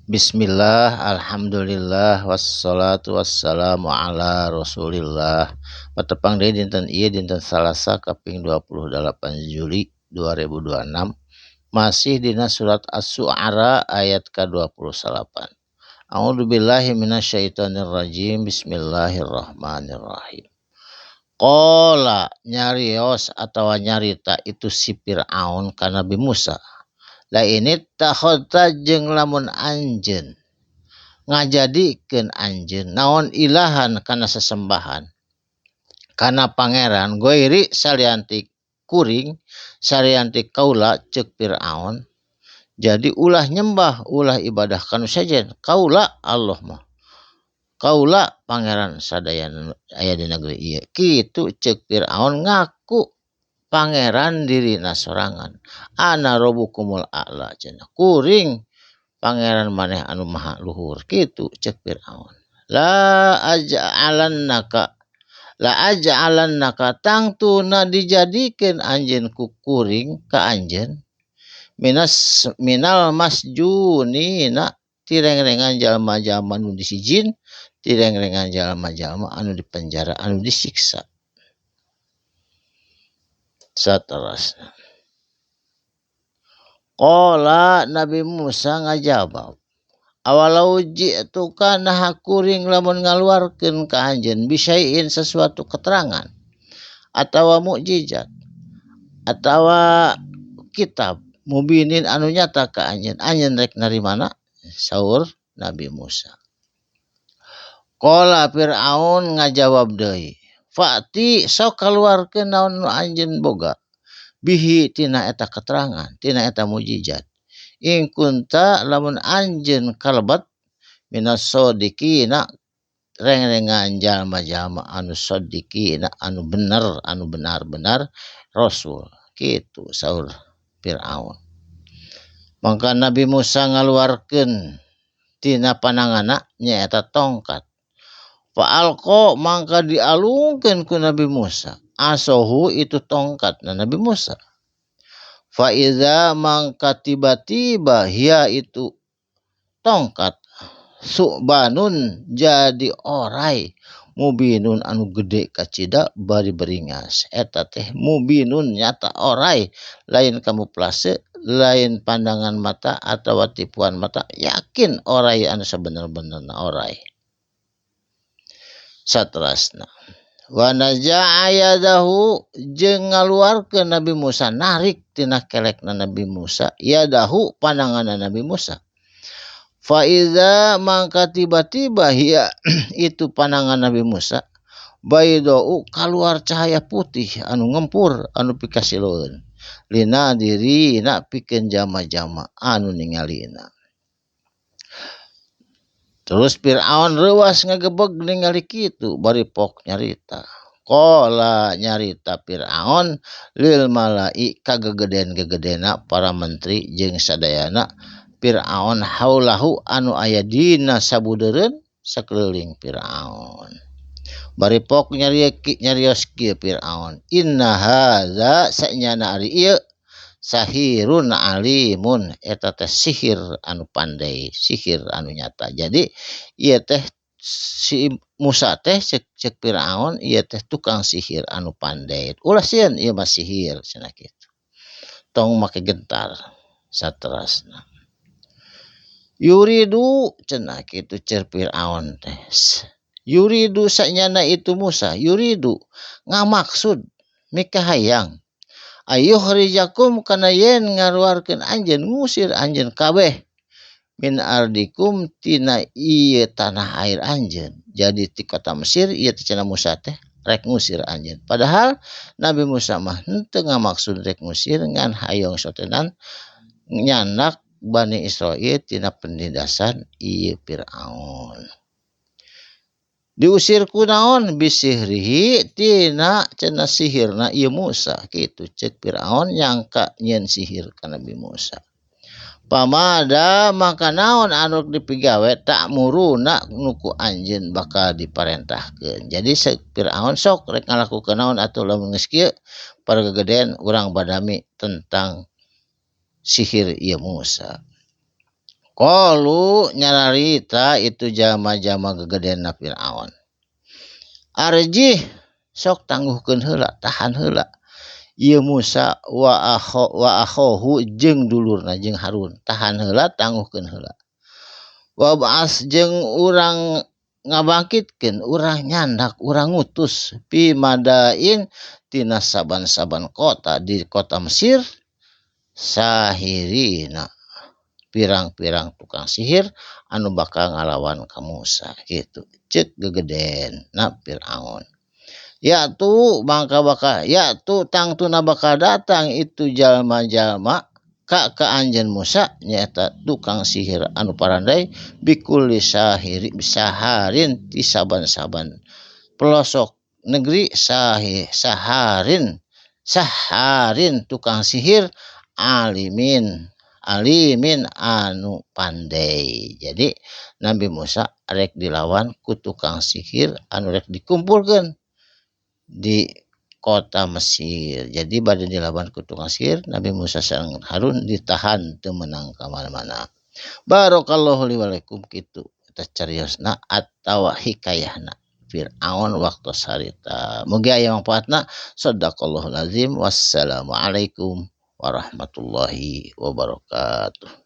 Bismillah, alhamdulillah, wassalatu wassalamu ala rasulillah. Patepang deui dinten ieu dinten Salasa kaping 28 Juli 2026. Masih dina surat Asy-Syu'ara ayat ke-28. A'udzubillahi minasyaitonir rajim. Bismillahirrahmanirrahim. Qala nyarios atawa nyarita itu si Fir'aun ka Nabi Musa. La ini takhota jeung lamun anjeun ngajadikeun anjeun naon ilahan kana sesembahan kana pangeran goiri salianti kuring salianti kaula ceuk Fir'aun. Jadi ulah nyembah ulah ibadah kanu sajen kaula Allah mah kaula pangeran sadaya aya di negeri ieu kitu ceuk Fir'aun ngaku pangeran dirina sorangan. Ana rabbukumul a'la cenah kuring pangeran maneh anu maha luhur kitu ceuk Fir'aun. La aj'alannaka tangtuna dijadikeun anjeun ku kuring ka anjeun minal masjunina tireng-rengan jalma-jalma anu disijin tireng-rengan jalma-jalma anu dipenjara anu disiksa. Saterusna qala Nabi Musa ngajawab awalau ji'tuka nah kuring lamun ngaluarkeun ka anjeun bisain sesuatu keterangan atawa mukjizat atawa kitab mubinin anu nyata ka anjeun rek narimana saur Nabi Musa. Qala Fir'aun ngajawab deui fa'ti sok kaluarkeun naon nu anjeun boga bihi tina eta keterangan tina eta mukjizat in kunta lamun anjeun kalebat minas sodiqina reng-rengan jalma-jalma anu sodiqina anu benar-benar rasul kitu saur Fir'aun. Mangka Nabi Musa ngaluarkeun tina pananganna nyaeta tongkat. Fa'alqa mangka dialungkeun ku Nabi Musa asohu itu tongkatna Nabi Musa. Faiza mangka tiba-tiba hia itu tongkat su'banun jadi orai mubinun anu gede kacida bari beringas eta teh mubinun nyata orai lain kamuflase lain pandangan mata atau tipuan mata yakin orai anu sabener-benerna orai. Saterusna wa naja'a yadahu jeung ngaluarkeun Nabi Musa narik tina kelekna Nabi Musa yadahu pandanganna Nabi Musa. Fa iza mangka tiba-tiba hia itu pandangan Nabi Musa baydau kaluar cahaya putih anu ngempur anu pikasileun lina dirina pikeun jama-jama anu ningalina. Terus Fir'aun reuas ngagebeg ningali kitu bari pok nyarita. Qala nyarita Fir'aun lil malai kagegeden-gegedena para menteri jeung sadayana Fir'aun haulahu anu aya dina sabudeureun sakeuling Fir'aun. Bari pok nyarios kieu Fir'aun. Inna hadza sanyana ari ieu sahirun alimun eta teh sihir anu pandai sihir anu nyata. Jadi ieu teh si Musa teh cek Firaun ieu teh tukang sihir anu pandai. Ulah sieun ieu mah sihir cenah kitu. Tong make gentar saterusna. Yuridu cenah kitu cer Firaun teh. Yuridu sanyana itu Musa, yuridu ngamaksud mikahayang ayuh rijakum kana yen ngaluarkeun anjeun ngusir anjeun kabeh min ardikum tina ieu tanah air anjeun. Jadi ti kota Mesir ieu teh cenah Musa teh rek ngusir anjeun. Padahal Nabi Musa mah henteu ngamaksud rek ngusir ngan hayong sotenan nyanak Bani Israil tina penindasan ieu Firaun. Diusir ku naon bisihrihi tina cenah sihirna ieu Musa kitu ceuk Firaun nyangka nyeun sihir ka Nabi Musa. Pamada maka naon anu dipigawe tak muruna nuku anjeun bakal diparentahkeun. Jadi Firaun sok rek ngalakukeun naon atuh lamun geus kieu paragegeden urang badami tentang sihir ieu Musa. Qalu nyararita itu jama-jama gegedean Firaun. Arjih sok tangguhkeun heula, tahan heula. Ieu Musa wa akhohu jeung dulurna jeung Harun, tahan heula tangguhkeun heula. Wa ba'as jeung urang ngabangkitkeun, urang nyandak, urang ngutus pi madain tina saban-saban kota di kota Mesir sahirina pirang-pirang tukang sihir anu bakal ngalawan ka Musa gitu ceuk gegeden na Firaun. Ya tu tangtuna bakal datang itu jalma-jalma ka anjeun Musa nyaeta tukang sihir anu parandai bikulli saharin ti saban-saban pelosok negeri saharin tukang sihir alimin anu pandai. Jadi Nabi Musa rek dilawan ku tukang sihir anu rek dikumpulkeun di kota Mesir. Jadi bade dilawan ku tukang sihir, Nabi Musa sareng Harun ditahan teu meunang ka mana-mana. Barakallahu li wa lakum kitu eta cariosna atawa hikayahna Fir'aun waktu sarita. Mugi aya mangpaatna. Shadaqallahul azim. Wassalamualaikum warahmatullahi wabarakatuh.